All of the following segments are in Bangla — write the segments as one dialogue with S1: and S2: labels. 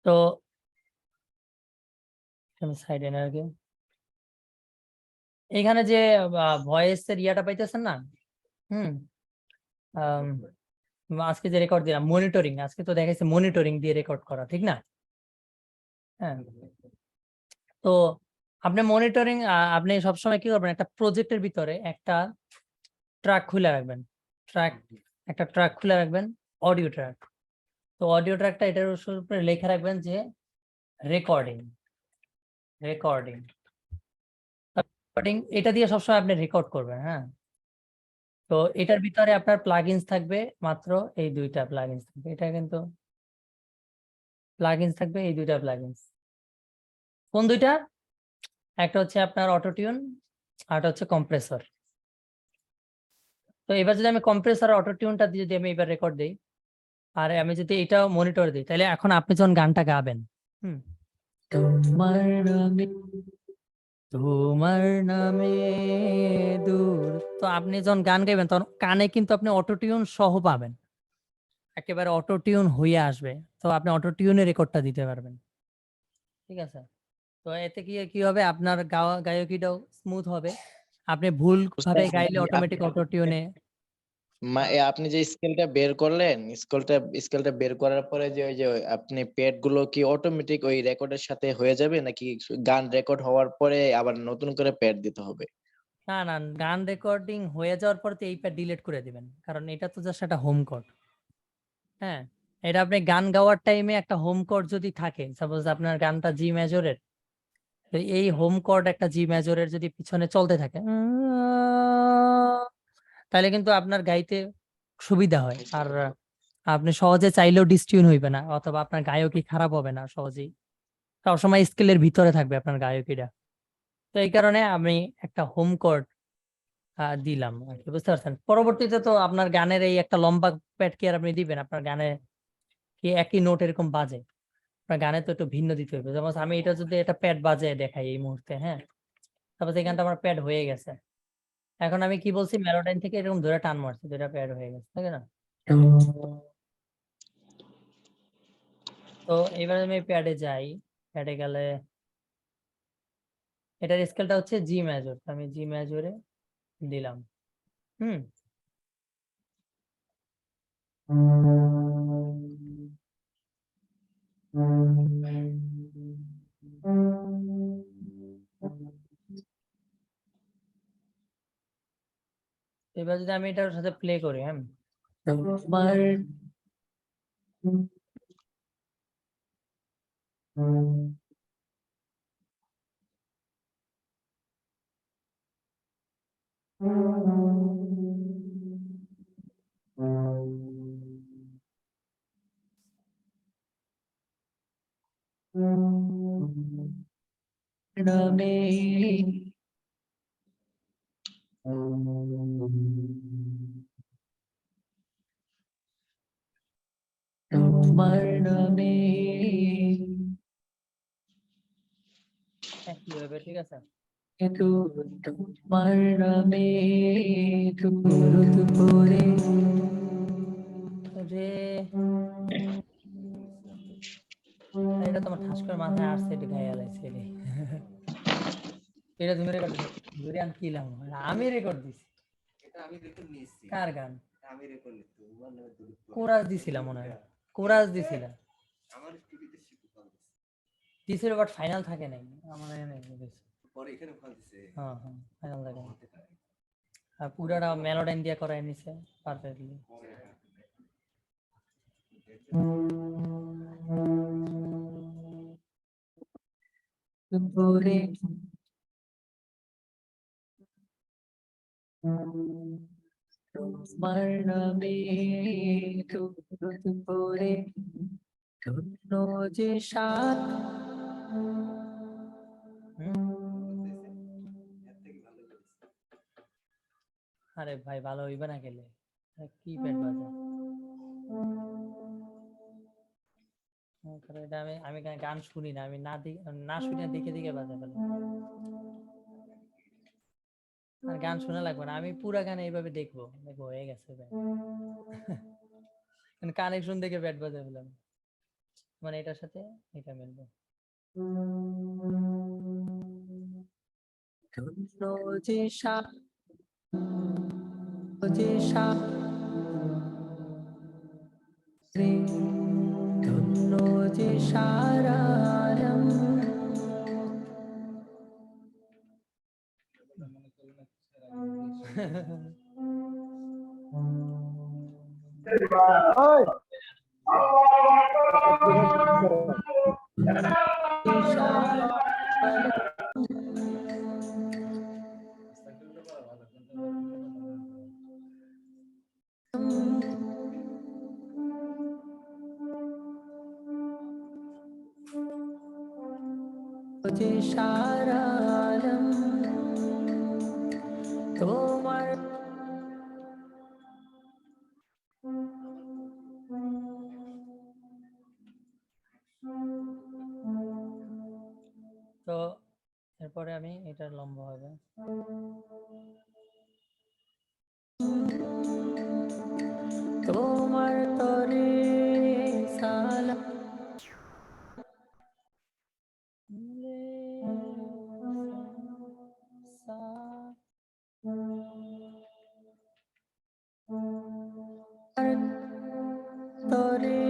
S1: তো সাইডে না আগে এখানে যে ভয়েসের ইয়াটা পাইতেছেন না? আজকে যে রেকর্ড দিলাম মনিটরিং, আজকে তো দেখাইছে মনিটরিং দিয়ে রেকর্ড করা, ঠিক না? হ্যাঁ, তো আপনি মনিটরিং আপনি সবসময় কি করবেন, একটা প্রজেক্টের ভিতরে একটা ট্র্যাক খুলে রাখবেন, একটা ট্র্যাক খুলে রাখবেন, অডিও ট্র্যাক। তো অডিও ট্র্যাকটা এটার উপরে লেখা রাখবেন যে রেকর্ডিং রেকর্ডিং রেকর্ডিং, এটা দিয়ে সবসময় আপনি রেকর্ড করবেন। হ্যাঁ, তো এটার ভিতরে আপনার প্লাগইনস থাকবে মাত্র এই দুইটা প্লাগইনস থাকবে, এটা কিন্তু প্লাগইনস থাকবে এই দুইটা প্লাগইনস। কোন দুইটা? একটা হচ্ছে আপনার অটোটিউন, আরটা হচ্ছে কম্প্রেসর। তো এবার যদি আমি কম্প্রেসর আর অটোটিউনটা দিয়ে যদি আমি এবার রেকর্ড দিই, আর আমি যদি এটাও মনিটর দিই, তাহলে এখন আপনি যখন গানটা গাবেন, তোমার নামে তোমার নামে দূর, তো আপনি যখন গান গাইবেন তখন কানে কিন্তু আপনি অটোটিউন সহ পাবেন, একেবারে অটোটিউন হয়ে আসবে। তো আপনি অটোটিউনে রেকর্ডটা দিতে পারবেন, ঠিক আছে? তো এতে কি হবে, আপনার গায়কিটাও স্মুথ হবে। আপনি ভুল ভাবে গাইলে অটোমেটিক অটোটিউনে
S2: আপনি যে স্কেলটা বের করলেন, স্কেলটা বের করার পরে যে ওই যে আপনি প্যাড গুলো কি অটোমেটিক ওই রেকর্ডের সাথে হয়ে যাবে, নাকি গান রেকর্ড হওয়ার পরে আবার নতুন করে প্যাড দিতে হবে?
S1: না না, গান রেকর্ডিং হয়ে যাওয়ার পর তো এই প্যাড ডিলিট করে দিবেন, কারণ এটা তো জাস্ট একটা হোম কোড। হ্যাঁ, এটা আপনি গান গাওয়ার টাইমে একটা হোম কোড যদি থাকে, সাপোজ আপনার গানটা জি মেজরের, তো এই হোম কোড একটা জি মেজরের যদি পিছনে চলতে থাকে, তাহলে কিন্তু আপনার গাইতে সুবিধা হয়, আর আপনি সহজে চাইলেও ডিসটিউন হইবে না, অথবা আপনার গায়কি খারাপ হবে না সহজেই, সবসময় স্কেলের ভিতরে থাকবে আপনার গায়কিটা। তো এই কারণে আমি একটা হোম কোড দিলাম আর কি, বুঝতে পারছেন? পরবর্তীতে তো আপনার গানের এই একটা লম্বা প্যাড কি আর আপনি দিবেন? আপনার গানে কি একই নোট এরকম বাজে? আপনার গানে তো একটু ভিন্ন দিতে হবে। যেমন আমি এটা যদি একটা প্যাড বাজে দেখাই এই মুহূর্তে, হ্যাঁ, তারপর এই গানটা আমার প্যাড হয়ে গেছে, এখন আমি কি বলছি, মেলোডাইন থেকে এরকম ধরে টান মারছি, দুইটা প্যাড হয়ে গেছে, তাই না? তো এবার আমি প্যাডে যাই, প্যাডে গেলে এটার স্কেলটা হচ্ছে জি মেজর, আমি জি মেজরে দিলাম। হুম, এবার যদি আমি এটার সাথে প্লে করি, হ্যাঁ, তোমার নামে তোমার নামে কি হবে, ঠিক আছে? কিন্তু তোমার নামে দুপুরে রে, এটা তোমার ঠাস করে মাথায় আসছে, এটা গায়ে আলাইছে রে। এটা তুমি রেকর্ড দিছো? ঘুরে আমি কিলাম, আমি রেকর্ড দিছি। এটা আমি রেকর্ড নিয়েছি। কার গান? আমি রেকর্ড নিছি, তোমার নামে কোরাস দিছিলাম মনে হয়, কোরাস দিছিলাম আমার স্টুডিওতে দিছিল, বাট ফাইনাল থাকে নাই আমার এখানে পরে এখানে ফল দিছে। হ্যাঁ হ্যাঁ, ফাইনাল থাকে না, আর পুরাটা মেলোডাইন দিয়ে করাই নিছে পারফেক্টলি। দুপুরে তোমার নামে দুপুরে ধন্য যে সাত। আরে ভাই, ভালো হইবে না গেলে কি পেট বাজে। এটা আমি আমি গান শুনি না, আমি না শুনে দেখে দেখে বাজে ফেলে। আর গান শোনা লাগবে না, আমি পুরা গান এইভাবে দেখবো, হয়ে গেছে ভাই। কানেকশন দেখে ব্যাট বাজায় ফেলাম, মানে এটার সাথে এটা মিলবে। ধন্য যে ধন্য যে সারা আলম। যে সারা আলম তোমার। তো এরপরে আমি এটা লম্বা হবে। তোমার তরে সালাম তরে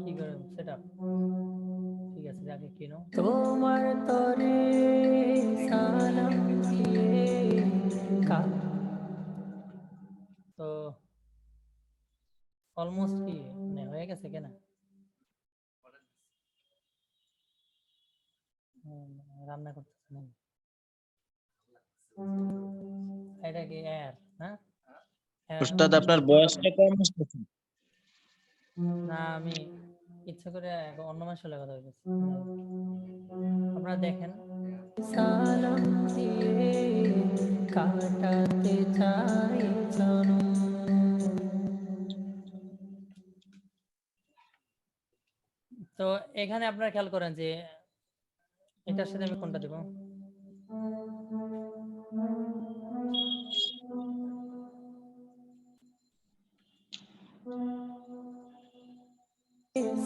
S1: কি করে সেটা ঠিক আছে, যাকে কিনো তোমার তরে সালাম দিয়ে তো অলমোস্ট কি মানে হয়ে গেছে কেনা। রান্না করতেছে না এটা কি এর হ্যাঁ
S2: উস্তাদ আপনার বয়সটা কম আসতেছে।
S1: না আমি ইচ্ছা করে অন্য মাসে কথা বলছি। আপনারা দেখেন সালাম দিয়ে কাটাতে চাই জনম। তো এখানে আপনারা খেয়াল করেন যে এটার সাথে আমি কোনটা দেব,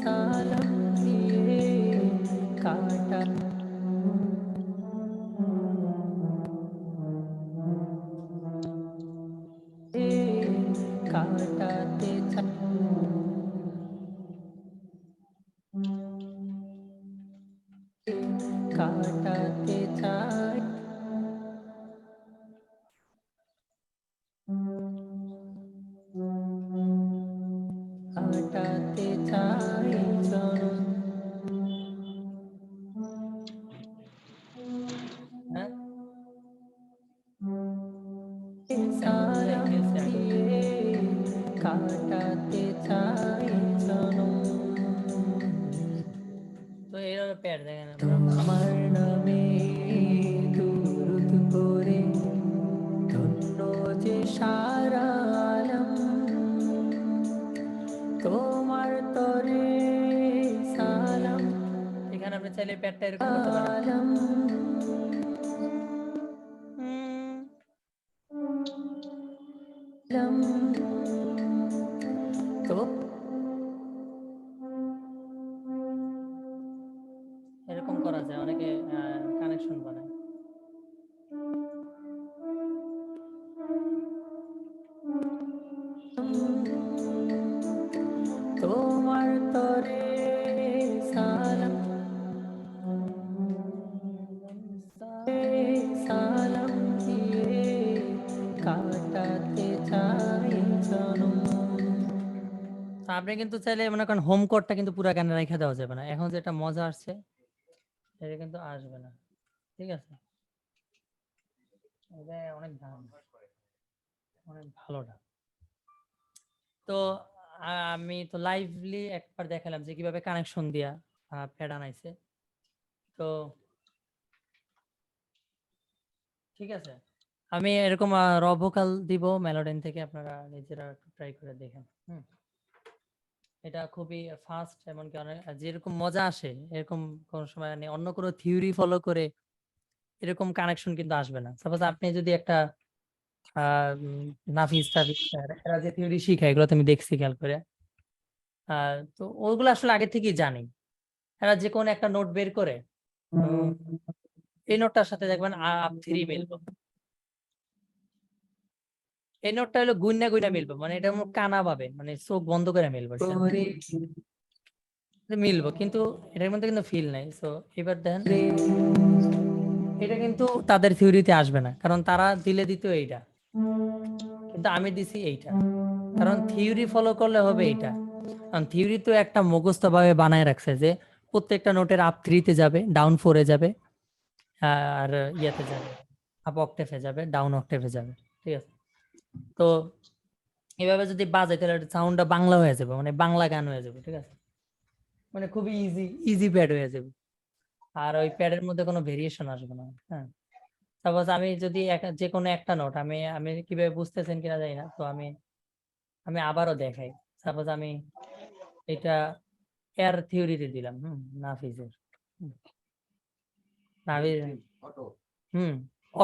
S1: সালাম দিয়ে কাটা কাটাতে কাটাতে চাই কাটাতে চাই জনম। হ্যাঁ সালাম দিয়ে কাটাতে চাই জনম। তো এইভাবে প্যার দেখেন তোমার নামে দুরুদ পড়ে ধন্য যে সারা আলম তোমার তরে সালাম। এখানে আপনি চাইলে প্যারটা এরকম করতে পারেন। তো এরকম করা যায়, অনেকে কানেকশন বানায়। তোমার তরে সালাম সালাম দিয়ে কাটাতে চাই জনম। আপনি কিন্তু চাইলে মনে করেন হোম কোডটা কিন্তু পুরো গানে রেখে দেওয়া যাবে না, এখন যেটা মজা আসছে এটা কিন্তু আসবে না, ঠিক আছে। এটা অনেক দাম, অনেক ভালোটা। তো আমি তো লাইভলি একবার দেখালাম যে কিভাবে কানেকশন দিয়া প্যাড আনাইছে। তো ঠিক আছে, আমি এরকম র ভোকাল দিব মেলোডিন থেকে, আপনারা নিজেরা ট্রাই করে দেখেন। এটা খুবই ফাস্ট, এমনকি অনেক যেরকম মজা আসে এরকম কোন সময় অন্য কোনো থিওরি ফলো করে এরকম কানেকশন কিন্তু আসবে না। সাপোজ আপনি যদি একটা নাফিস টাফিস এরা যে থিওরি শিখায় এগুলো তো আমি দেখছি খেয়াল করে। তো ওগুলো আসলে আগে থেকেই জানি। এরা যে কোনো একটা নোট বের করে তো এই নোটটার সাথে দেখবেন আপ থ্রি মিলবো। এই নোটটা হলো গুইনা গুইনা মিলবো, মানে এটা কানা ভাবে, মানে চোখ বন্ধ করে মিলবো, মিলবো, কিন্তু এটার মধ্যে কিন্তু ফিল নাই। সো এবার দেখেন এটা কিন্তু তাদের থিওরিতে আসবে না, কারণ তারা দিলে দিত এইটা, কিন্তু আমি দিছি এইটা, কারণ থিওরি ফলো করলে হবে এইটা। কারণ থিওরি তো একটা মুখস্থ ভাবে বানায় রাখছে যে প্রত্যেকটা নোটের আপ থ্রিতে যাবে, ডাউন ফোরে যাবে, আর ইয়াতে যাবে, আপ অক্টেভে যাবে, ডাউন অক্টেভে যাবে, ঠিক আছে। তো এভাবে যদি বাজে তাহলে সাউন্ডটা বাংলা হয়ে যাবে, মানে বাংলা গান হয়ে যাবে, ঠিক আছে, মানে খুবই ইজি প্যাড হয়ে যাবে, আর ওই প্যাডের মধ্যে কোনো ভেরিয়েশন আসবে না। হ্যাঁ, সাপোজ আমি যদি যে কোনো একটা নোট আমি আমি কিভাবে বুঝতেছেন কিনা জানি না, তো আমি আমি আবারও দেখাই। সাপোজ আমি এটা এয়ার থিওরিতে দিলাম, নাফিজের, হুম, নাফিজ, হুম,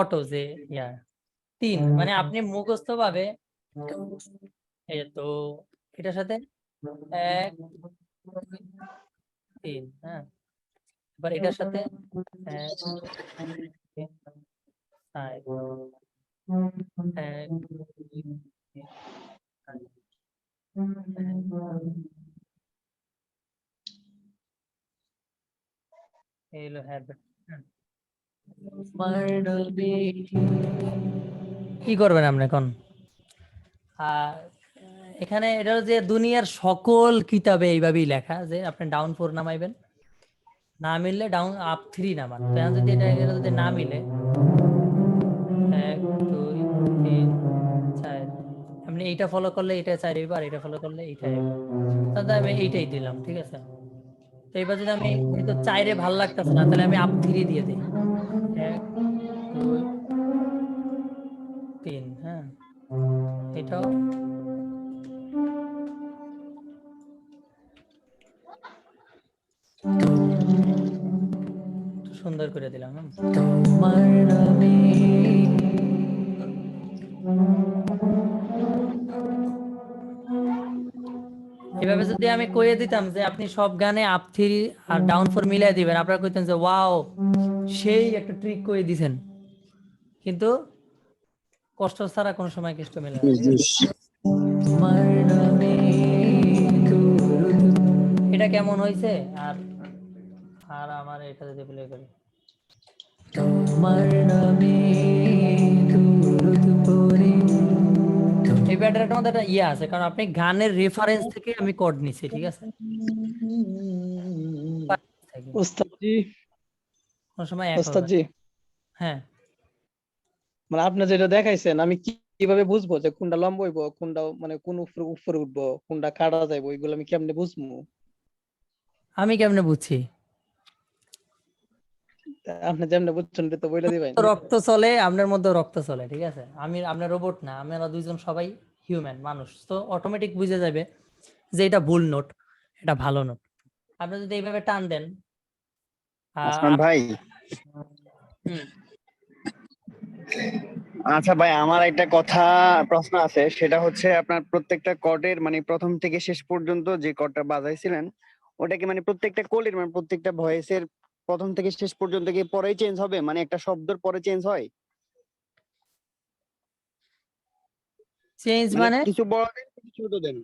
S1: অটো যে ইয়া 3, মানে আপনি মুখস্থ ভাবে এই তো এটার সাথে 1 2 3, হ্যাঁ, এবার এটার সাথে 1 2 3 4 1 2 3 4 এই হলো হ্যাবিট। কি করবেন আপনি এখন? আর এখানে এটা হলো যে দুনিয়ার সকল কিতাবে এইভাবেই লেখা যে আপনি ডাউন 4 নামাইবেন, না মিললে ডাউন আপ 3 নামান। তো এখন যদি এটা যদি না মিলে 1 2 3 4, আপনি এইটা ফলো করলে এটা 4 হইব, আর এটা ফলো করলে এইটা হইব। তাহলে আমি এইটাই দিলাম, ঠিক আছে। তো এবার যদি আমি তো 4 ভাল লাগতেছে না, তাহলে আমি আপ 3 দিয়ে দিই, 1 2 3, হ্যাঁ, এটাও সুন্দর করে দিলাম। তোমার নামে এভাবে যদি আমি কইয়ে দিতাম যে আপনি সব গানে আপ থ্রি আর ডাউন ফোর মিলাই দিবেন, আপনারা কইতেন যে ওয়াও, সেই একটা ট্রিক করে দিছেন, কিন্তু কষ্ট ছাড়া কোনো সময় কষ্ট মেলে না, ঠিক আছে। তোমার নামে এটা কেমন হয়েছে? আর আর আমার এটা যদি প্লে করি, তোমার নামে এই ব্যাটারিটার মধ্যে একটা ইয়ে আছে, কারণ আপনি গানের রেফারেন্স থেকে আমি কর্ড নিছি, ঠিক আছে, থেকে
S3: ওস্তাদ জি,
S1: কোনো সময় এক হবে
S3: ওস্তাদ
S1: না।
S3: জি,
S1: হ্যাঁ,
S3: মানে আপনি যেটা দেখাইছেন আমি কিভাবে বুঝবো যে কোনটা লম্বা হইবো, কোনটা মানে কোন উপরে উপরে উঠবো, কোনটা কাটা যাইবো, এগুলো আমি কেমনে বুঝবো?
S1: আমি কেমনে বুঝছি?
S3: আপনি যেমনে বুঝছেন এটা তো বইলা দিবেন।
S1: রক্ত চলে, আপনার মধ্যে রক্ত চলে, ঠিক আছে, আমি আপনার রোবট না, আমরা দুইজন সবাই হিউম্যান মানুষ, তো অটোমেটিক বুঝে যাবে যে এটা ভুল নোট, এটা ভালো নোট। আপনি যদি এইভাবে টান দেন,
S4: আসমান ভাই,
S1: হুম,
S4: আচ্ছা ভাই, আমার একটা প্রশ্ন আছে। সেটা হচ্ছে আপনার প্রত্যেকটা কর্ডের মানে প্রথম থেকে শেষ পর্যন্ত যে কর্ডটা বাজাইছিলেন, ওটা কি মানে প্রত্যেকটা কোলের মানে প্রত্যেকটা ভয়েসের প্রথম থেকে শেষ পর্যন্ত কি পরেই চেঞ্জ হবে, মানে একটা শব্দের পরে চেঞ্জ হয়?
S1: চেঞ্জ
S4: মানে
S1: মানে
S4: কিছু বড় দেন কিছু ছোট দেন,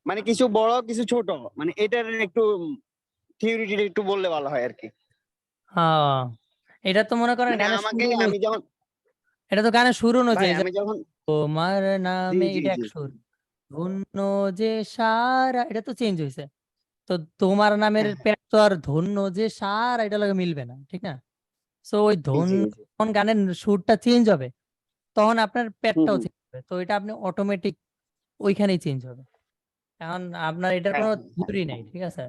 S4: মানে কিছু বড় কিছু ছোট, মানে এটার একটু থিওরিটি একটু বললে ভালো হয় আর কি।
S1: এটা তো মনে করেন
S4: মানে
S1: গানের
S4: আমাকে
S1: শুরু,
S4: আমি যেমন
S1: এটা তো গানের শুরু
S4: ভাই
S1: অনুযায়ী,
S4: আমি যখন
S1: তোমার
S4: জি
S1: নামে
S4: জি
S1: এটা এক
S4: জি
S1: সুর, ধন্য যে সারা, এটা তো চেঞ্জ হয়েছে। তো তোমার নামের
S4: হ্যাঁ,
S1: পেট তো আর ধন্য যে সারা এটা লাগে মিলবে না, ঠিক না। সো ওই
S4: জি
S1: ধন্য
S4: জি।
S1: যখন গানের সুরটা চেঞ্জ হবে, তখন আপনার
S4: হুম
S1: পেটটাও
S4: হুম।
S1: চেঞ্জ হবে, তো এটা আপনি অটোমেটিক ওইখানেই চেঞ্জ হবে। এখন আপনার এটার
S4: হ্যাঁ
S1: কোনো
S4: হ্যাঁ।
S1: থিওরি নাই, ঠিক আছে।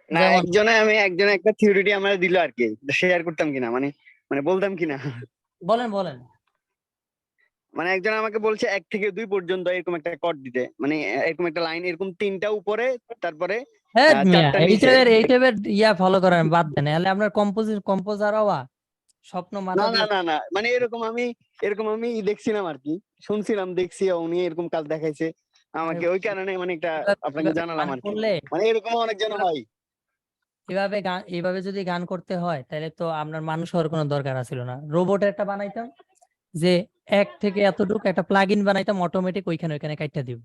S4: না,
S1: যেমন
S4: একজনে একটা থিওরিটি আমার দিল আর কি, শেয়ার করতাম কিনা, মানে মানে বলতাম কিনা।
S1: বলেন বলেন।
S4: মানে একজন আমাকে বলছে 1 থেকে 2 পর্যন্ত এরকম একটা কর্ড দিতে, মানে এরকম একটা লাইন, এরকম 3টা উপরে, তারপরে
S1: হ্যাঁ মিয়া,
S4: 4টা
S1: এই
S4: নিচে।
S1: টাইপের ইয়া ফলো করেন বাদ দেন, তাহলে আপনার কম্পোজার হওয়া স্বপ্ন
S4: না
S1: মাথা
S4: না
S1: দিয়ে
S4: না না মানে এরকম আমি দেখছিলাম আর কি, শুনছিলাম, দেখছি উনি এরকম কাজ দেখাইছে আমাকে, ওই কারণে মানে একটা আপনাকে
S1: এভাবে
S4: জানালাম
S1: গান
S4: আর কি।
S1: করলে
S4: মানে এরকম অনেক জন হয়।
S1: এভাবে যদি গান করতে হয় তাহলে তো আপনার মানুষ হওয়ার কোনো দরকার ছিল না, রোবট একটা বানাইতাম যে এক থেকে এতটুকু একটা প্লাগ ইন বানাইতাম অটোমেটিক ওইখানে কাইটটা দিব।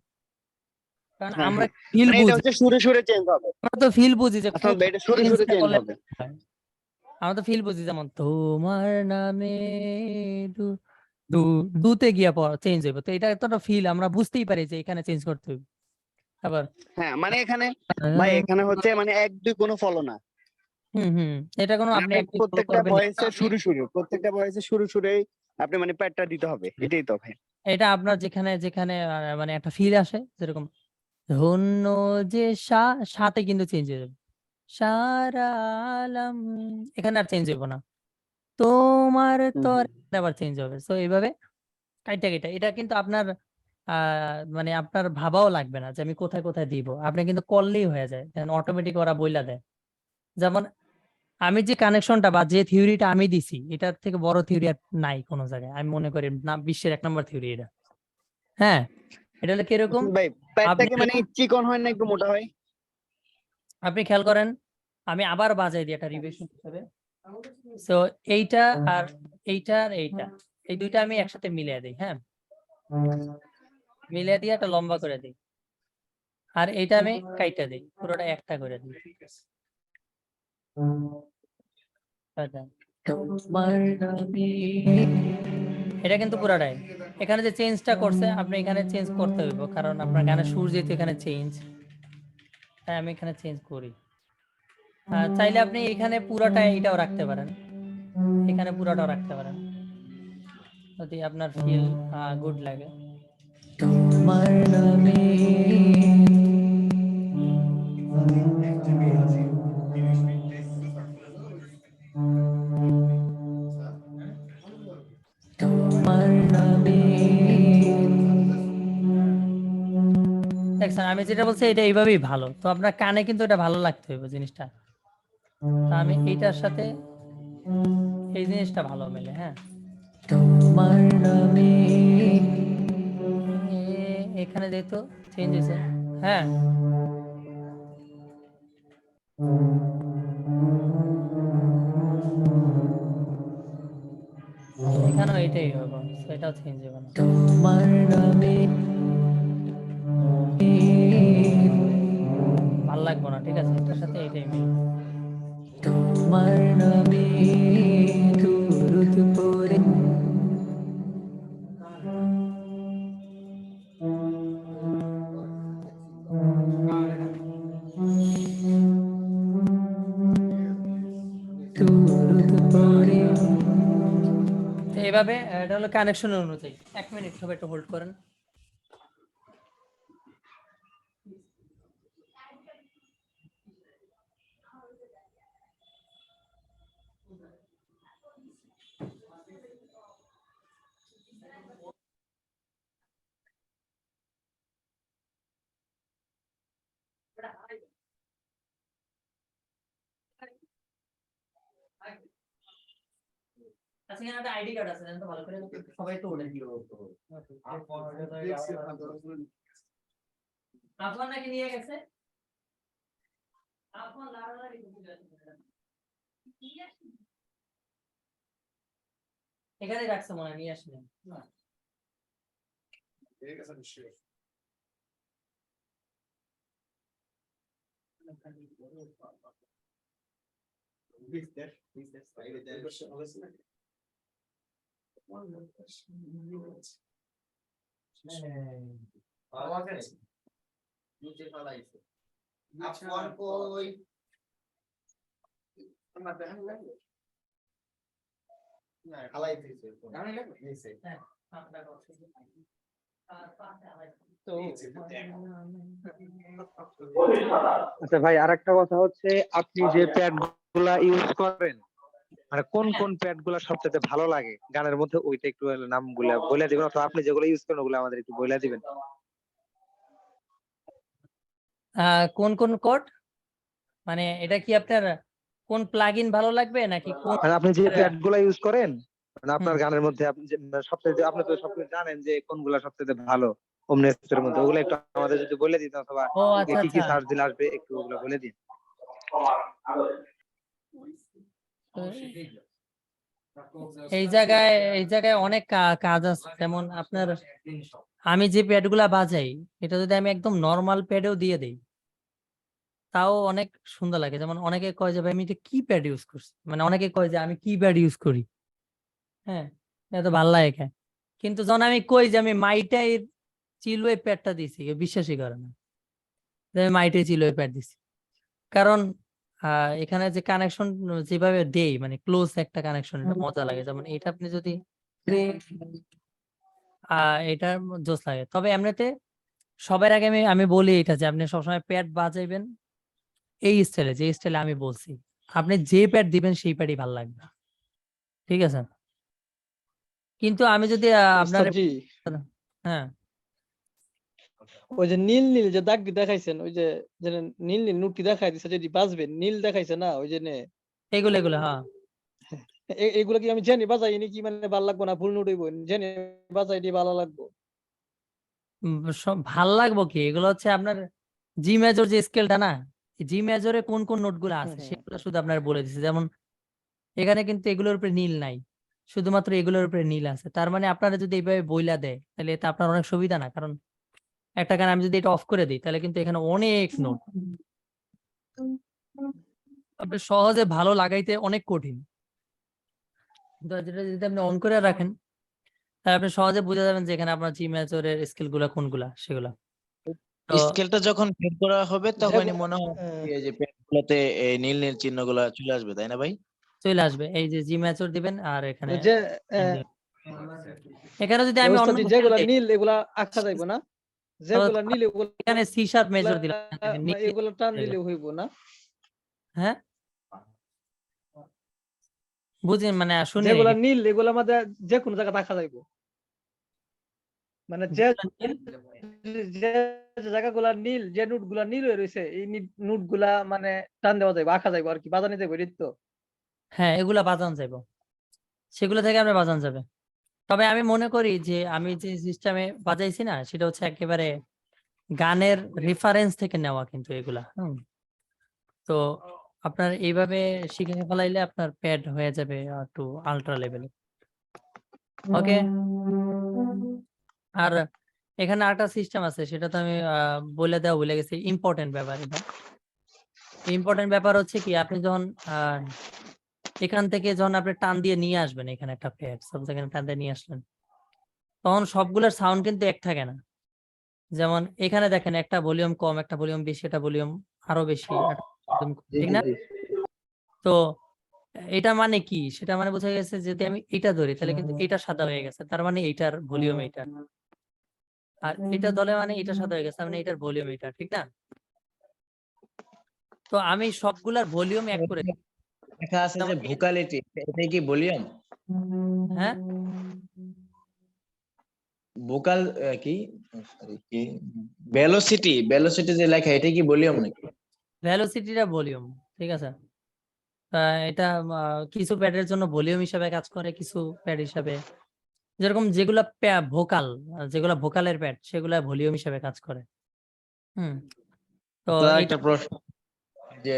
S1: কারণ
S4: হ্যাঁ
S1: আমরা
S4: হ্যাঁ,
S1: ফিল
S4: মানে এটা
S1: বুঝি,
S4: হচ্ছে সুরে সুরে চেঞ্জ হবে।
S1: আমরা তো ফিল বুঝি যে
S4: আসলে এটা সুরে সুরে
S1: চেঞ্জটা
S4: চেঞ্জ
S1: করলে
S4: হবে।
S1: হয়। আমরা তো ফিল বুঝি যেমন তোমার নামে দু দু দুতে গিয়া পর চেঞ্জ হইব, তো এটা তো ফিল আমরা বুঝতেই পারি যে এখানে চেঞ্জ করতে হবে। আবার
S4: হ্যাঁ মানে এখানে ভাই এখানে হচ্ছে মানে এক দুই কোনো ফলো না,
S1: হুম এটা কোনো
S4: মানে
S1: আপনি
S4: আপনি
S1: একদিন ফলো
S4: প্রত্যেকটা
S1: করবেন না।
S4: ভয়েসের শুরু প্রত্যেকটা ভয়েসের শুরুই আপনি মানে প্যাডটা দিতে হবে, এটাই তো ভাই।
S1: এটা আপনার যেখানে যেখানে মানে একটা ফিল আসে, যেরকম ধন্য যে সাথে কিন্তু চেঞ্জ হয়ে যাবে, সারা আলম, এখানে আর চেঞ্জ হইব না, তোমার
S4: হুম,
S1: তোর
S4: হুম।
S1: আবার চেঞ্জ হবে। তো এইভাবে কাইটা কাইটা এটা কিন্তু আপনার মানে আপনার ভাবাও লাগবে না যে আমি কোথায় কোথায় দিব, আপনি কিন্তু করলেই হয়ে যায়, অটোমেটিক ওরা বইলা দেয়। যেমন আমি যে কানেকশনটা বা যে থিওরিটা আমি দিছি এটার থেকে বড় থিওরি আর নাই কোনো জায়গায়, আমি মনে করি না, বিশ্বের 1 নম্বর থিওরি এটা। হ্যাঁ, এটা হলো কিরকম,
S4: ভাই প্যাডটা
S1: আপনি
S4: কি মানে চিকন হয় না একটু মোটা হয়?
S1: আপনি খেয়াল করেন, আমি আবার বাজাই দিই একটা রিভিশন হিসেবে। সো এইটা আর এইটা আর এইটা, এই দুইটা আমি একসাথে মিলিয়ে দিই। হ্যাঁ, মিলিয়ে দিয়ে একটা লম্বা করে দিই, আর এইটা আমি কাইটা দিই, পুরোটা একটা করে দিই। আচ্ছা, এটা কিন্তু পুরাটাই, এখানে যে চেঞ্জটা করছে আপনি এখানে চেঞ্জ করতে হইব, কারণ আপনার গানের সুর যেহেতু এখানে চেঞ্জ, তাই আমি এখানে চেঞ্জ করি। চাইলে আপনি এখানে পুরোটা এটাও রাখতে পারেন, এখানে পুরোটাও রাখতে পারেন, যদি আপনার ফিল গুড লাগে। তোমার নামে তোমার নামে, দেখছেন আমি যেটা বলছি এটা এইভাবেই ভালো, তো আপনার কানে কিন্তু এটা ভালো লাগতে হবে জিনিসটা। তা আমি এইটার সাথে এই জিনিসটা ভালো মেলে। হ্যাঁ, তোমার নামে এখানে যেহেতু চেঞ্জ হয়েছে। হ্যাঁ, এখানেও এটাই হবে, সেটাও চেঞ্জ হবে না। তোমার নামে ভাল লাগবে না, ঠিক আছে, এটার সাথে এটাই মিল। তোমার নামে দুরুদ পড়ে, দুরুদ পড়ে। তো এভাবে এটা হলো কানেকশনের অনুযায়ী। 1 মিনিট সবাই একটু হোল্ড করেন। আচ্ছা, এখানে একটা আইডি কার্ড আছে, জানেন তো ভালো করে, সবাই তো ওঠে। আপনার নাকি নিয়ে গেছে, আপনার লাড়ালাড়ি করতে গেছে। এখানে রাখছে মনে হয়, নিয়ে আসলেন। হ্যাঁ, আপনার কথা। তো
S5: আচ্ছা ভাই, আরেকটা কথা হচ্ছে, আপনি যে প্যাড গুলা ইউজ করেন, মানে কোন কোন প্যাড গুলা সবচেয়ে ভালো লাগে গানের মধ্যে, ওইটা একটু নামগুলা বলে দিবেন, অথবা আপনি যেগুলো ইউজ করেন ওগুলো আমাদের একটু বলে দিবেন।
S1: কোন কোন কোড, মানে এটা কি আপনার কোন প্লাগইন ভালো লাগবে নাকি কোন
S5: মানে আপনি যে প্যাড গুলা ইউজ করেন, মানে আপনার
S1: হুম।
S5: গানের মধ্যে আপনি সবচেয়ে আপনি তো সবকিছু জানেন যে কোনগুলা সবচেয়ে ভালো ওমনেসের মধ্যে, ওগুলো একটু আমাদের যদি বলে দিতেন, অথবা
S1: ও আচ্ছা
S5: কি কি
S1: আচ্ছা
S5: সার্চ দিলে আসবে একটু ওগুলো বলে দিন।
S1: এই জায়গায় অনেক কাজ আছে, যেমন আপনার আমি যে প্যাড গুলা বাজাই এটা যদি আমি একদম নর্মাল প্যাডেও দিয়ে দিই তাও অনেক সুন্দর লাগে। যেমন অনেকে কয় যে ভাই আমি এটা কি প্যাড ইউজ করছি, মানে অনেকে কয় যে আমি কি প্যাড ইউজ করি, হ্যাঁ এত ভাল লাগে কেন? কিন্তু যখন আমি কই যে আমি মাইটাই চিলওয়ে প্যাডটা দিছি, কেউ বিশ্বাসই করে না যে আমি মাইটাই চিলওয়ে প্যাড দিছি। কারণ এখানে যে কানেকশন যেভাবে দেই, মানে ক্লোজ একটা কানেকশন, এটা মজা লাগে। যেমন এটা আপনি যদি এটা জোস লাগে। তবে এমনিতে সবার আগে আমি বলি এটা যে আপনি সবসময় প্যাড বাজাইবেন এই স্টাইলে, যে স্টাইলে আমি বলছি। আপনি যে প্যাড দিবেন সেই প্যাডই ভাল লাগবে। ঠিক আছে? কিন্তু আমি যদি আপনার
S3: ওস্তাদ জি,
S1: হ্যাঁ,
S3: ওই যে নীল নীল যে দাগটি দেখাইছেন, ওই যে যে নীল নীল নুটটি দেখাই দিছে, যদি বাজবে নীল দেখাইছে না, ওই যে
S1: এগুলো হ্যাঁ।
S3: এগুলো কি আমি জেনে বাজাই নি কি মানে ভালো লাগবো না, ভুল নোট হইব, জেনে বাজাই দিয়ে ভালো লাগবো?
S1: ভাল লাগবো কি? এগুলো হচ্ছে আপনার জি মেজর যে স্কেলটা না? জি মেজরে কোন নোটগুলো
S3: হুম,
S1: আছে
S3: হুম।
S1: সেগুলো শুধু আপনার বলে দিছে। যেমন এখানে কিন্তু এগুলোর উপরে নীল নাই। শুধুমাত্র এগুলোর উপরে নীল আছে। তার মানে আপনারা যদি এইভাবে বইলা দেয় তাহলে এটা আপনার অনেক সুবিধা না? কারণ একটা গান আমি যদি এটা অফ করে দিই তাহলে কিন্তু এখানে অনেক নোট। আপনি সহজে ভালো লাগাইতে অনেক কঠিন। কিন্তু যেটা যদি আপনি অন করে রাখেন তাহলে আপনি সহজে বুঝে যাবেন যে এখানে আপনার জি মেজরের স্কেল গুলা কোনগুলা সেগুলা। তো
S2: স্কেলটা যখন বের করা হবে তখনই মনে হয়
S3: আহ,
S2: কি এই যে প্যাড গুলোতে এই নীল নীল চিহ্নগুলো চলে আসবে, তাই না ভাই?
S1: চলে আসবে এই যে জি মেজর দিবেন আর এখানে
S3: যে
S1: N দিবেন। এখানে যদি আমি অন্য
S3: ওস্তাদ জি,
S1: স্কেল
S3: যেগুলা
S1: দেই
S3: নীল এগুলা আঁকা যাইবো না? যেগুলা নীল
S1: এখানে সি শার্প মেজর দিলাম। দেখেন
S3: এগুলো টান
S1: জায়গা।
S3: দিলে হইব না?
S1: হ্যাঁ? বুঝেন মানে শুনি নাই
S3: যেগুলা
S1: কিন্তু।
S3: নীল এগুলা মধ্যে যে কোনো জায়গা রাখা যাইবো, মানে যে যে যে জায়গাগুলা নীল, যে নোট গুলা নীল হয়ে রয়েছে, এই নোট গুলা মানে টান দেওয়া যাইবো, আঁকা যাইবো আর কি, বাজানো যাইবো, এই তো?
S1: হ্যাঁ, এগুলা বাজানো যাইবো। সেগুলো থেকে আমরা বাজানো যাবে। তবে আমি মনে করি যে আমি যে সিস্টেমে বাজাইছি না সেটা হচ্ছে একেবারে গানের রেফারেন্স থেকে নেওয়া কিন্তু এগুলা। তো আপনার এইভাবে শিখে ফেলাইলে আপনার প্যাড হয়ে যাবে একটু আল্ট্রা লেভেলে। ওকে? আর এখানে আরেকটা সিস্টেম আছে, সেটা তো আমি বলে দেওয়া ভুলে গেছি। ইম্পোর্টেন্ট ব্যাপার এটা। ইম্পোর্টেন্ট ব্যাপার হচ্ছে কি, আপনি যখন এখান থেকে যখন আপনি টান দিয়ে নিয়ে আসবেন এখানে একটা প্যাড, সাপোজ এখানে টান দিয়ে নিয়ে আসলেন, তখন সবগুলোর সাউন্ড কিন্তু এক থাকে না। যেমন এখানে দেখেন একটা ভলিউম কম, একটা ভলিউম বেশি, একটা ভলিউম আরো বেশি, একটা একদম কম,
S5: জি
S1: ঠিক
S5: জি
S1: না?
S5: জি।
S1: তো এটা মানে কি? সেটা মানে বোঝা গেছে যদি আমি এটা ধরি তাহলে কিন্তু এটা সাদা হয়ে গেছে। তার মানে এইটার ভলিউম এইটা। আর এটা ধরলে মানে এটা সাদা হয়ে গেছে, মানে এটার ভলিউম এটা, ঠিক না? তো আমি সবগুলার ভলিউম এক করে দিই।
S2: লেখা আছে যে
S1: যেমন
S2: ভোকালিটি, এটাই কি ভলিউম?
S1: হ্যাঁ,
S2: ভোকাল কি সরি কি ভেলোসিটি, ভেলোসিটি যে লেখা এটাই কি ভলিউম নাকি?
S1: ভেলোসিটিটা ভলিউম, ঠিক আছে? এটা কিছু প্যাডের জন্য ভলিউম হিসাবে কাজ করে, কিছু প্যাড হিসাবে, যেরকম যেগুলা ভোকাল, যেগুলা ভোকালের প্যাড সেগুলা ভলিউম হিসাবে কাজ করে। হুম। তো
S2: তো
S1: এটা
S2: একটা প্রশ্ন যে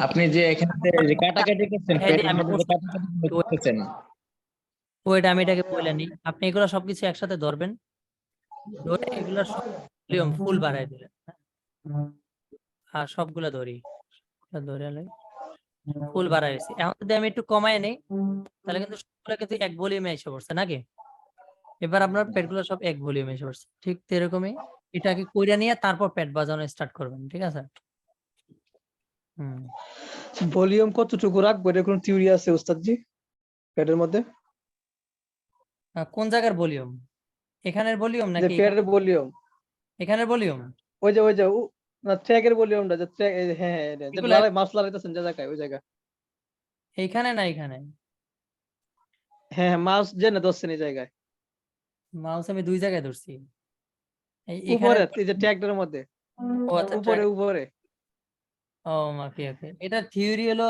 S2: আপনি যে এখানে যে কাটাকাটি করছেন,
S1: দেখাই দিই
S2: পেটের
S1: আমি
S2: মধ্যে যে কাটাকাটি করতেছেন,
S1: ওয়েট আমি এটাকে বলে নিই। আপনি এগুলো সবকিছু একসাথে ধরবেন, ধরে এগুলোর সব ভলিউম ফুল বাড়ায় দিলেন। হ্যাঁ? আর সবগুলা ধরি, ধরে ফুল বাড়াইছি। এখন যদি আমি একটু কমায় নেই তাহলে কিন্তু সবগুলা কিন্তু এক ভলিউমে এসে পড়ছে নাকি? এবার আপনার প্যাডগুলো সব এক ভলিউমে এসে পড়ছে। ঠিক এরকমই এটাকে কইরা নিয়ে তারপর প্যাড বাজানো স্টার্ট করবেন। ঠিক আছে? হুম।
S3: ভলিউম কতটুকু রাখবো এটা কোনো থিওরি আছে ওস্তাদ জি প্যাডের মধ্যে?
S1: কোন জায়গার ভলিউম? এখানের ভলিউম
S3: যে
S1: নাকি
S3: প্যাডের ভলিউম,
S1: এখানের ভলিউম?
S3: ওই যে না, ট্র্যাকের ভলিউমটা, যে ট্র্যাক, হ্যাঁ হ্যাঁ, যে
S1: এগুলা
S3: লড়াই মাছ লড়াইতেছেন যে জায়গায়, ওই জায়গা।
S1: এইখানে না এখানে?
S3: হ্যাঁ হ্যাঁ, মাছ যে না ধরছেন এই জায়গায়,
S1: মাউস আমি ২ জায়গায় ধরছি। এখানে
S3: উপরে এই যে ট্র্যাকটার মধ্যে,
S1: ও আচ্ছা
S3: উপরে উপরে।
S1: ও ওকে ওকে, এটা থিওরি হলো,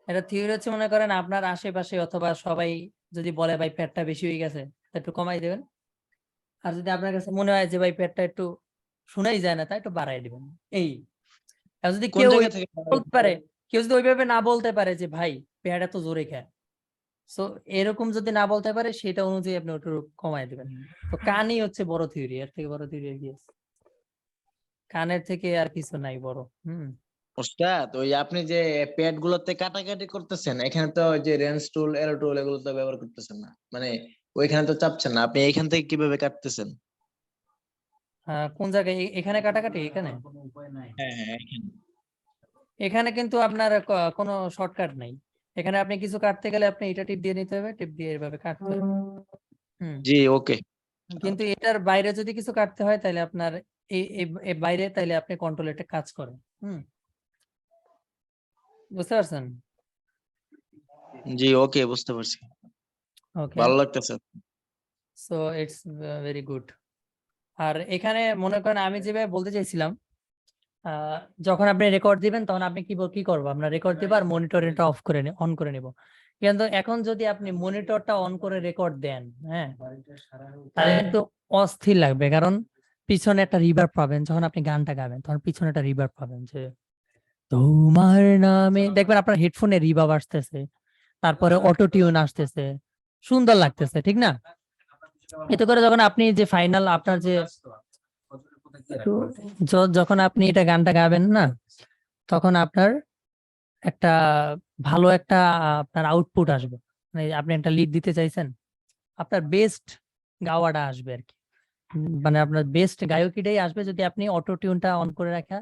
S1: এটা থিওরি হচ্ছে মনে করেন আপনার আশেপাশে অথবা সবাই যদি বলে ভাই পেটটা বেশি হয়ে গেছে, তা একটু কমাই দেবেন। আর যদি আপনার কাছে মনে হয় যে ভাই পেটটা একটু শোনাই যায় না, তাই একটু বাড়াই দিবেন। এই আর যদি
S2: কোন
S1: কেউ
S2: জায়গা থেকে
S1: বলতে পারে, কেউ যদি ওইভাবে না বলতে পারে যে ভাই পেট এত জোরে খায়, সো এরকম যদি না বলতে পারে সেটা অনুযায়ী আপনি ওটা কমাই দিবেন। তো কানই হচ্ছে বড় থিওরি, এর থেকে বড় থিওরি কি আছে? কানের থেকে আর কিছু নাই বড়।
S2: ওস্তাদ ওই আপনি যে প্যাড গুলোতে কাটাকাটি করতেছেন, এখানে তো ওই যে রেঞ্জ টুল, এরো টুল এগুলো তো ব্যবহার করতেছেন না, মানে ওইখানে তো চাপছেন না, আপনি এইখান থেকে কিভাবে কাটতেছেন?
S1: কোন জায়গায় এখানে কাটাকাটি? এখানে
S2: হ্যাঁ হ্যাঁ এখানে।
S1: এখানে কিন্তু আপনার কোনো শর্টকাট নাই। এখানে আপনি কিছু কাটতে গেলে আপনি এটা টিপ দিয়ে নিতে হবে, টিপ দিয়ে এভাবে কাটতে হবে।
S2: জি ওকে।
S1: কিন্তু এটার বাইরে যদি কিছু কাটতে হয় তাহলে আপনার এই বাইরে তাইলে আপনি কন্ট্রোল এটা কাজ করেন। বুঝতে পারছেন?
S2: জি ওকে, বুঝতে পারছি,
S1: ওকে,
S2: ভালো লাগতেছে।
S1: So it's very good. আর এখানে মনে করেন আমি যেভাবে বলতে চাইছিলাম, যখন আপনি রেকর্ড দিবেন তখন আপনি কি করবো, আমরা রেকর্ড দিব আর মনিটরটা অন করে নিব। কিন্তু এখন যদি আপনি মনিটরটা অন করে রেকর্ড দেন, হ্যাঁ, তাহলে কিন্তু অস্থির লাগবে, কারণ পিছনে একটা রিভার্ব পাবেন। যখন আপনি গানটা গাবেন তখন পিছনে একটা রিভার্ব পাবেন, যে তোমার নামে, দেখবেন আপনার হেডফোনে রিভার্ব আসতেছে, তারপরে অটো টিউন আসতেছে, সুন্দর লাগতেছে, ঠিক না? এতে করে যখন আপনি যে ফাইনাল আপনার যে যখন আপনি এটা গানটা গাবেন না, তখন আপনার একটা ভালো একটা আপনার আউটপুট আসবে। মানে আপনি একটা লিড দিতে চাইছেন, আপনার বেস্ট গাওয়াটা আসবে আর কি। মানে আপনার বেস্ট গায়কিটাই আসবে যদি আপনি অটো টিউনটা অন করে রাখা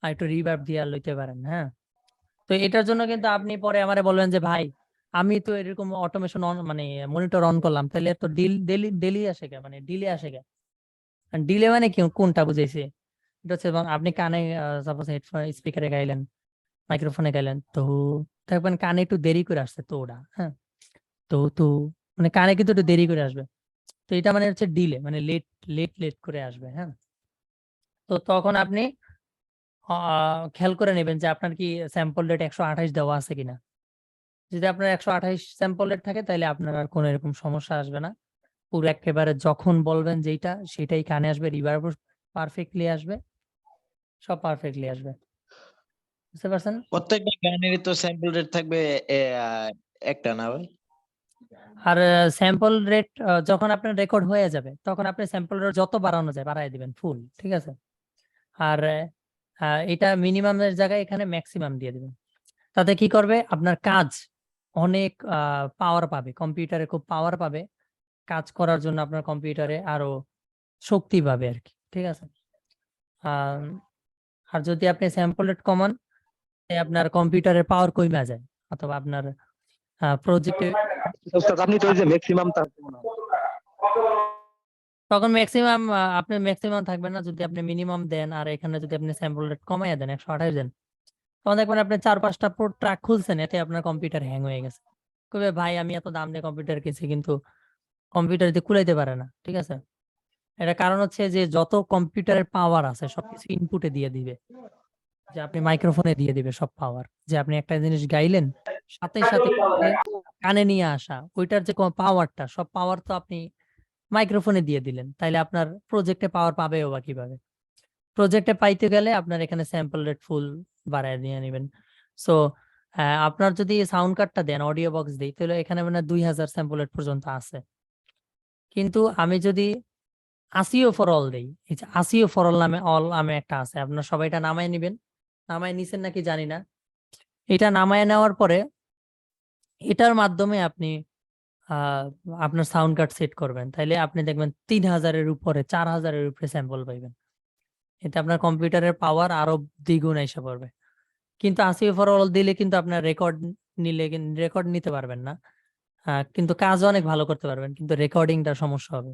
S1: আর একটু রিভার্ব দিয়ে লইতে পারেন। হ্যাঁ, তো এটার জন্য কিন্তু আপনি পরে আমারে বলবেন যে ভাই আমি তো এরকম অটোমেশন অন, মানে মনিটর অন করলাম, তাহলে তো ডেলি আসে কে, মানে ডিলে আসে কে? ডিলে মানে কি, কোনটা বুঝাইছে? এটা হচ্ছে আপনি কানে সাপোজ হেডফোন স্পিকারে গাইলেন, মাইক্রোফোনে গাইলেন, তো দেখবেন কানে একটু দেরি করে আসছে তো ওটা। হ্যাঁ, তো মানে কানে কিন্তু একটু দেরি করে আসবে। তো এটা মানে হচ্ছে ডিলে, মানে লেট লেট করে আসবে। হ্যাঁ, তো তখন আপনি খেয়াল করে নেবেন যে আপনার কি স্যাম্পল রেট 128 দেওয়া আছে কিনা। যদি আপনার 128 স্যাম্পল রেট থাকে তাহলে আপনার আর কোনো এরকম সমস্যা আসবে না। পুরো একেবারে যখন বলবেন যেটা সেটাই কানে আসবে, রিভার্ব পারফেক্টলি আসবে, সব পারফেক্টলি আসবে। বুঝতে পারছেন?
S2: প্রত্যেকটা গানেরই তো স্যাম্পল রেট থাকবে একটা, না ভাই?
S1: আর স্যাম্পল রেট যখন আপনার রেকর্ড হয়ে যাবে তখন আপনি স্যাম্পল রেট যত বাড়ানো যায় বাড়াই দিবেন ফুল, ঠিক আছে? আর এটা মিনিমামের জায়গায় এখানে ম্যাক্সিমাম দিয়ে দিবেন। তাতে কি করবে, আপনার কাজ অনেক পাওয়ার পাবে, কম্পিউটারে খুব পাওয়ার পাবে, কাজ করার জন্য আপনার কম্পিউটারে আরো শক্তি পাবে আর কি, ঠিক আছে? আর যদি আপনি স্যাম্পল রেট কমান, আপনার কম্পিউটারের পাওয়ার কমে যায়, অথবা আপনার প্রজেক্টে
S5: ওস্তাদ আপনি তো ওই যে ম্যাক্সিমাম তা
S1: তখন ম্যাক্সিমাম, আপনি ম্যাক্সিমাম থাকবেন না। যদি আপনি মিনিমাম দেন আর এখানে যদি আপনি স্যাম্পল রেট কমাইয়া দেন 128 দেন, তখন দেখবেন আপনি 4-5টা ট্র্যাক খুলছেন, এতে আপনার কম্পিউটার হ্যাং হয়ে গেছে। কবে ভাই আমি এত দাম দিয়ে কম্পিউটার কিনছি কিন্তু কম্পিউটার দিয়ে কুলাইতে পারে না, ঠিক আছে? এটা কারণ হচ্ছে যে যত কম্পিউটারের পাওয়ার আছে সবকিছু ইনপুটে দিয়ে দিবে, যে আপনি মাইক্রোফোনে দিয়ে দিবে সব পাওয়ার, যে আপনি একটা জিনিস গাইলেন সাথে সাথে কানে নিয়ে আসা ওইটার যে পাওয়ারটা, সব পাওয়ার তো আপনি মাইক্রোফোনে দিয়ে দিলেন, তাইলে আপনার প্রজেক্টে পাওয়ার পাবেও বা কিভাবে? প্রজেক্টে পাইতে গেলে আপনার এখানে স্যাম্পল রেট ফুল বাড়ায় নিয়ে নেবেন। সো আপনার যদি সাউন্ড কার্ডটা দেন, অডিও বক্স দিই, তাহলে এখানে মানে 2000 স্যাম্পল রেট পর্যন্ত আছে। কিন্তু আমি যদি আসিও ফর অল দেই, এই যে আসিও ফর অল নামে একটা আছে, আপনার সবাই এটা নামায় নিবেন। নামায় নিছেন নাকি জানি না। এটা নামায় নেওয়ার পরে এটার মাধ্যমে আপনি আহ আপনার সাউন্ড কার্ড সেট করবেন, তাইলে আপনি দেখবেন 3000-এর উপরে 4000-এর উপরে স্যাম্পল পাইবেন। এতে আপনার কম্পিউটারের পাওয়ার আরো দ্বিগুণ এসে পড়বে। কিন্তু আসি ওভারঅল দিলে কিন্তু আপনার রেকর্ড নিতে পারবেন না। কিন্তু কাজ অনেক ভালো করতে পারবেন, কিন্তু রেকর্ডিংটা সমস্যা হবে।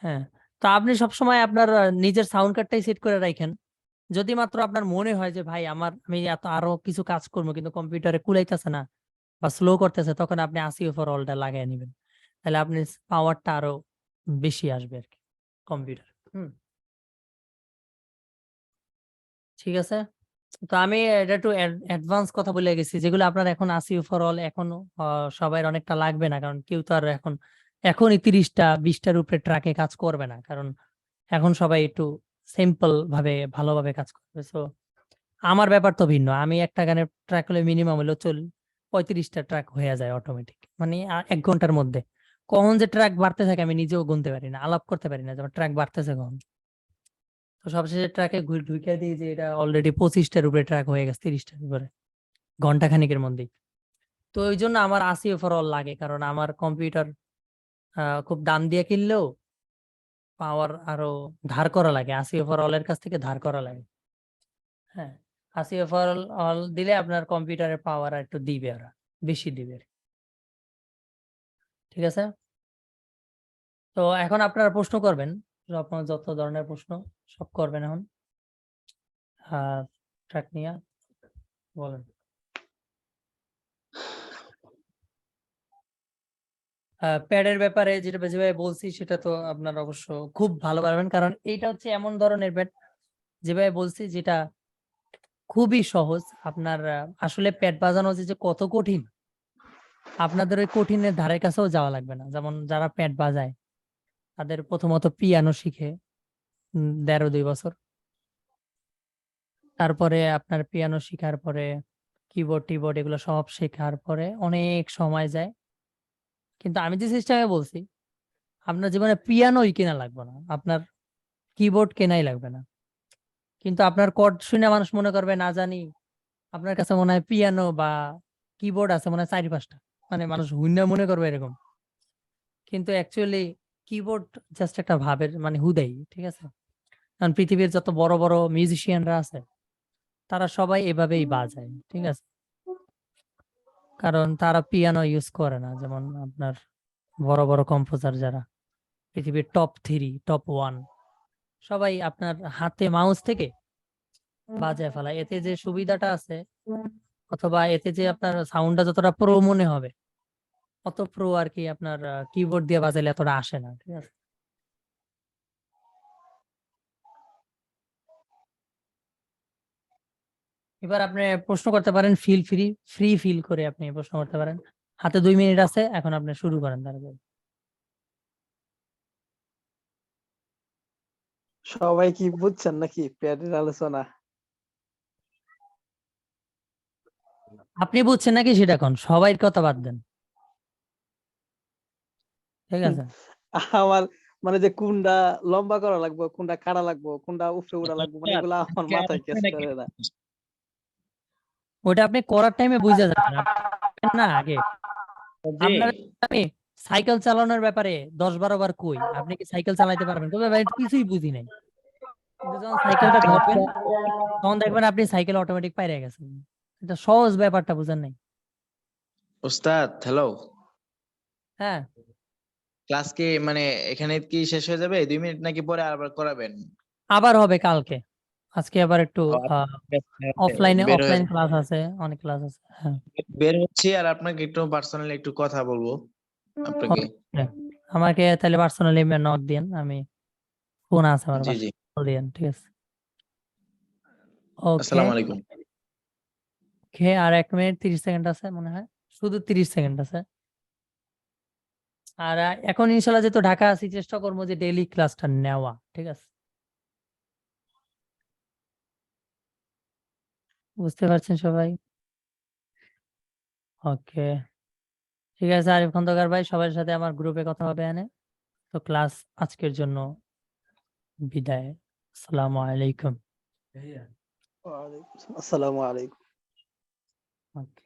S1: হ্যাঁ, তো আপনি সবসময় আপনার নিজের সাউন্ড কার্ডটাই সেট করে রাখেন। যদি মাত্র আপনার মনে হয় যে ভাই আমি এত আরো কিছু কাজ করবো কিন্তু কম্পিউটারে কুলাইতেছে না বা স্লো করতেছে, তখন আপনি আসি ওভারঅলটা লাগাই নিবেন, তাহলে আপনি পাওয়ারটা আরো বেশি আসবে আর কি কম্পিউটার। ঠিক আছে? তো আমি এটা একটু অ্যাডভান্স কথা বলে গেছি, যেগুলো আপনার এখন আসি ওভারঅল এখন সবার অনেকটা লাগবে না, কারণ কেউ তো আর এখনই 30টা 20টার উপরে ট্রাকে কাজ করবে না, কারণ এখন সবাই একটু সিম্পল ভাবে ভালোভাবে কাজ করবে। সো আমার ব্যাপার তো ভিন্ন, আমি একটা গানের ট্র্যাক হলে মিনিমাম হলো 35টা ট্র্যাক হয়ে যায় অটোমেটিক, মানে 1 ঘন্টার মধ্যে। কখন যে ট্র্যাক বাড়তে থাকে আমি নিজেও গুনতে পারি না, আলাপ করতে পারি না যে আমার ট্র্যাক বাড়তেছে কখন। তো সবশেষে ট্র্যাকে ঢুকে দিই যে এটা অলরেডি 25টার উপরে ট্র্যাক হয়ে গেছে, 30টার উপরে ঘন্টা খানিকের মধ্যেই। তো ওই জন্য আমার 80 ওভারঅল লাগে, কারণ আমার কম্পিউটার খুব দাম দিয়ে কিনলেও পাওয়ার আরো ধার করা লাগে, 80 ওভারঅল এর কাছ থেকে ধার করা লাগে। হ্যাঁ, 80 ওভারঅল দিলে আপনার কম্পিউটারের পাওয়ার একটু দিবে, ওরা বেশি দিবে। ঠিক আছে? তো এখন আপনারা প্রশ্ন করবেন, আপনার যত ধরনের প্রশ্ন সব করবেন এখন ট্র্যাক নিয়ে বলেন। প্যাডের ব্যাপারে যেভাবে বলছি সেটা তো আপনার অবশ্য খুব ভালো পারবেন, কারণ এইটা হচ্ছে এমন ধরনের প্যাড যেভাবে বলছি যেটা খুবই সহজ। আপনার আসলে প্যাড বাজানো যে কত কঠিন, আপনাদের ওই কঠিনের ধারের কাছেও যাওয়া লাগবে না। যেমন যারা প্যাড বাজায় তাদের প্রথমত পিয়ানো শিখে 1.5-2 বছর, তারপরে আপনার পিয়ানো শিখার পরে কিবোর্ড টিবোর্ড এগুলো সব শেখার পরে অনেক সময় যায়। কিন্তু আমি যে সিস্টেমে বলছি, আপনার জীবনে পিয়ানোই কেনা লাগবে না, আপনার কিবোর্ড কেনাই লাগবে না, কিন্তু আপনার কর্ড শুনে মানুষ মনে করবে না জানি আপনার কাছে মনে হয় পিয়ানো বা কিবোর্ড আছে মনে হয় 4-5টা, মানে মানুষ হুইন্না মনে করবে এরকম, কিন্তু অ্যাকচুয়ালি কিবোর্ড জাস্ট একটা ভাবের মানে হুদাই। ঠিক আছে? কারণ পৃথিবীর যত বড় বড় মিউজিশিয়ানরা আছে তারা সবাই এভাবেই বাজায়। ঠিক আছে? কারণ তারা পিয়ানো ইউজ করে না, যেমন আপনার বড় বড় কম্পোজার যারা পৃথিবীর টপ 3 টপ 1 সবাই আপনার হাতে মাউস থেকে বাজায় ফেলায়। এতে যে সুবিধাটা আছে, অথবা এতে যে আপনার সাউন্ডটা যতটা প্রো মনে হবে, অত প্রো আর কি আপনার কিবোর্ড দিয়ে বাজাইলে এতটা আসে না। ঠিক আছে? এবার আপনি প্রশ্ন করতে পারেন, ফ্রি ফিল করে আপনি প্রশ্ন করতে পারেন। হাতে 2 মিনিট আছে, এখন আপনি শুরু করেন তারপর।
S3: সবাই কি বুঝছেন নাকি প্যাডের আলোচনা?
S1: আপনি বুঝছেন নাকি সেটা কোন, সবাই কথা বাদ দেন। ঠিক আছে?
S3: আমার মানে যে কোনটা লম্বা করা লাগবে, কোনটা কাটা লাগবে, কোনটা উপরে উঠা লাগবে, মানে এগুলা আমার মাথায় কাজ করে না।
S1: ওটা আপনি করার টাইমে বুঝা যাবেন, আপনি না আগে আপনার আমি সাইকেল চালানোর ব্যাপারে 10-12 বার কই, আপনি কি সাইকেল চালাতে পারবেন? তবে ভাই কিছুই বুঝি নাই, কিন্তু যখন সাইকেলটা ধরবেন তখন দেখবেন আপনি সাইকেল অটোমেটিক পাইরে গেছেন। এটা সহজ, ব্যাপারটা বুঝেন নাই।
S2: ওস্তাদ হ্যালো,
S1: হ্যাঁ,
S2: ক্লাস কি মানে এখানে কি শেষ হয়ে যাবে 2 মিনিট নাকি পরে আবার করাবেন?
S1: আবার হবে কালকে। আজকে আবার একটু
S2: ও,
S1: অফলাইনে
S2: বের হয়ে
S1: ক্লাস আছে, অনেক ক্লাস আছে। হ্যাঁ,
S2: বের হচ্ছি, আর আপনাকে একটু পার্সোনালি একটু কথা বলবো আপনাকে।
S1: okay. আমাকে তাহলে পার্সোনালি নক দিয়েন, আমি ফোন আছে আমার
S2: জি জি,
S1: বাসায়, কল দিয়েন। ঠিক আছে? ওকে,
S2: আসসালামু আলাইকুম।
S1: ওকে। আর 1 মিনিট 30 সেকেন্ড আছে মনে হয়, শুধু 30 সেকেন্ড আছে। আর এখন ইনশাল্লাহ যেহেতু ঢাকা আছি, চেষ্টা করবো যে ডেইলি ক্লাসটা নেওয়া। ঠিক আছে? বুঝতে পারছেন সবাই? ওকে, ঠিক আছে। আরিফ খন্দকার ভাই, সবার সাথে আমার গ্রুপে কথা হবে এনে। তো ক্লাস আজকের জন্য বিদায়। আসসালামু আলাইকুম।
S3: আসসালামু আলাইকুম।
S1: ওকে।